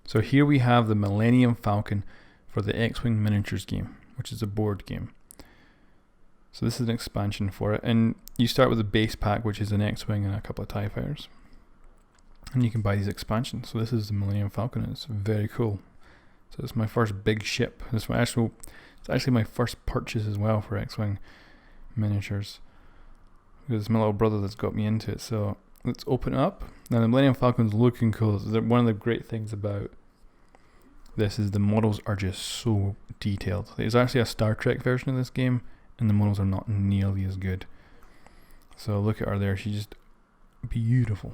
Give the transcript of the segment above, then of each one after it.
So here we have the Millennium Falcon for the X-Wing Miniatures game, which is a board game. So this is an expansion for it, and you start with a base pack, which is an X-Wing and a couple of TIE fighters, and you can buy these expansions. So this is the Millennium Falcon. It's very cool. So it's my first big ship. It's actually my first purchase as well for X-Wing Miniatures, because it's my little brother that's got me into it. So let's open it up. Now the Millennium Falcon's looking cool. One of the great things about this is the models are just so detailed. There's actually a Star Trek version of this game, and the models are not nearly as good. So look at her there. She's just beautiful.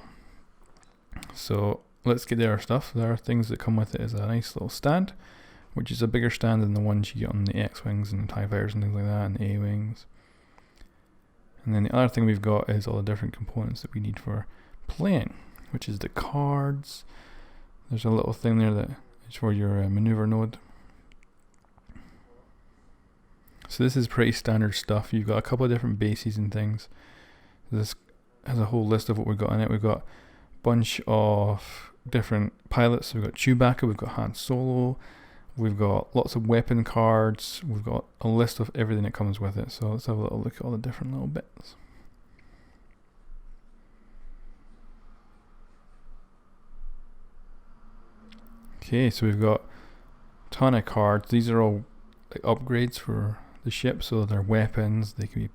So let's get to our stuff. There are things that come with it. Is a nice little stand, which is a bigger stand than the ones you get on the X-Wings and the TIE fighters and things like that, and the A-Wings. And then the other thing we've got is all the different components that we need for playing, which is the cards. There's a little thing there that is for your maneuver node. So this is pretty standard stuff. You've got a couple of different bases and things. This has a whole list of what we've got in it. We've got a bunch of different pilots. So we've got Chewbacca, we've got Han Solo, we've got lots of weapon cards, we've got a list of everything that comes with it. So let's have a little look at all the different little bits. Okay, so we've got a ton of cards. These are all like upgrades for the ship, so they're weapons, they can be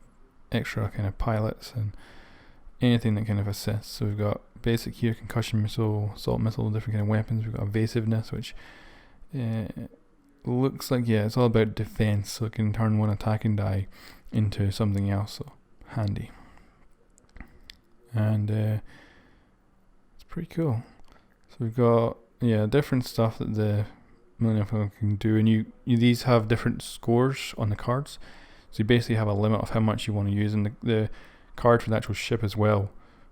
extra kind of pilots and anything that kind of assists. So we've got basic here, concussion missile, assault missile, different kind of weapons. We've got evasiveness, which looks like, yeah, it's all about defense, so it can turn one attacking die into something else, so handy. And it's pretty cool. So we've got, yeah, different stuff that the Millennium Falcon can do, and these have different scores on the cards. So you basically have a limit of how much you want to use, and the card for the actual ship as well,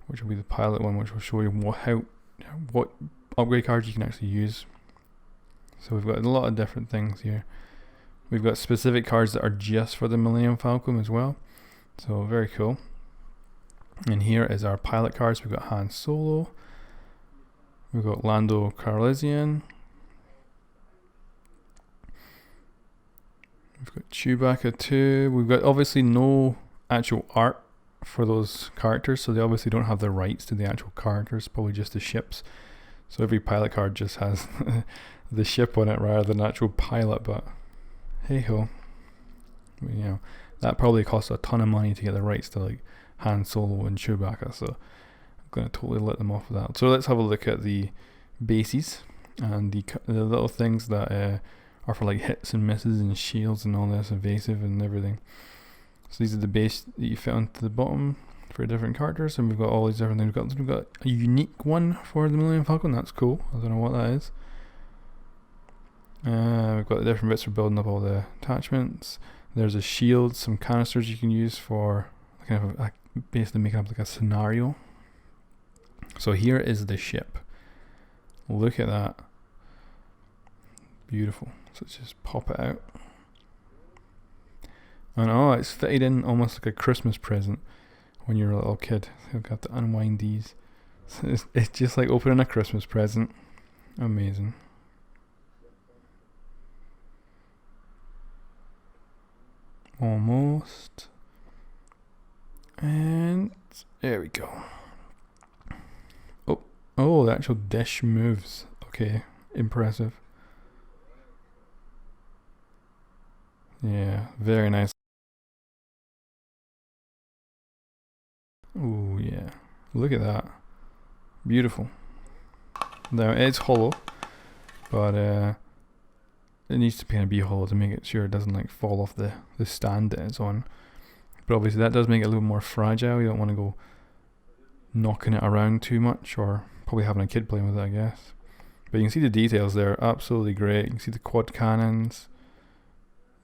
which will be the pilot one, which will show you what upgrade cards you can actually use. So we've got a lot of different things here. We've got specific cards that are just for the Millennium Falcon as well. So very cool. And here is our pilot cards. We've got Han Solo. We've got Lando Calrissian. We've got Chewbacca too. We've got obviously no actual art for those characters, so they obviously don't have the rights to the actual characters, probably just the ships. So every pilot card just has the ship on it rather than actual pilot, but hey ho. You know, that probably costs a ton of money to get the rights to like Han Solo and Chewbacca, so I'm going to totally let them off of that. So let's have a look at the bases and the little things that are for like hits and misses and shields and all this, evasive and everything. So these are the base that you fit onto the bottom for different characters, and we've got all these different things. We've got a unique one for the Millennium Falcon. That's cool. I don't know what that is. We've got the different bits for building up all the attachments. There's a shield, some canisters you can use for kind of basically making up like a scenario. So here is the ship. Look at that. Beautiful. So let's just pop it out. And oh, it's fitted in almost like a Christmas present when you're a little kid. You've got to unwind these. So it's just like opening a Christmas present. Amazing. Almost. And there we go. Oh, the actual dish moves. Okay, impressive. Yeah, very nice. Oh yeah, look at that. Beautiful. Now it's hollow, but it needs to kind of be hollow to make it sure it doesn't like fall off the stand that it's on. But obviously that does make it a little more fragile. You don't want to go knocking it around too much, or probably having a kid playing with it, I guess. But you can see the details there, absolutely great. You can see the quad cannons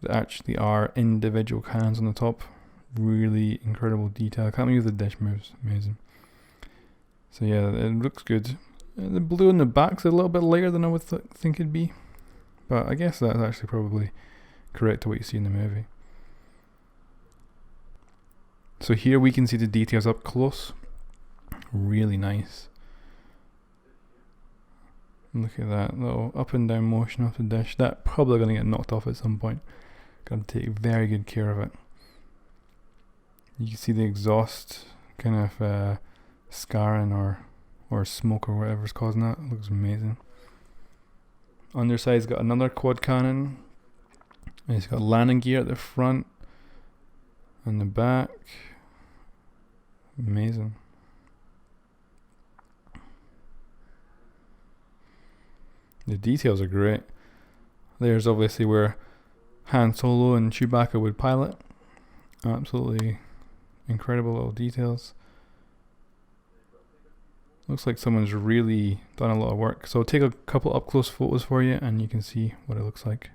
that actually are individual cannons on the top. Really incredible detail. I can't believe the dish moves. Amazing. So yeah, it looks good. The blue in the back's a little bit lighter than I would think it'd be, but I guess that's actually probably correct to what you see in the movie. So here we can see the details up close. Really nice. Look at that little up and down motion off the dish. That's probably going to get knocked off at some point. Got to take very good care of it. You can see the exhaust kind of scarring or smoke or whatever's causing that. It looks amazing. Underside's got another quad cannon. And it's got landing gear at the front and the back. Amazing. The details are great. There's obviously where Han Solo and Chewbacca would pilot. Absolutely incredible little details. Looks like someone's really done a lot of work. So I'll take a couple up close photos for you and you can see what it looks like.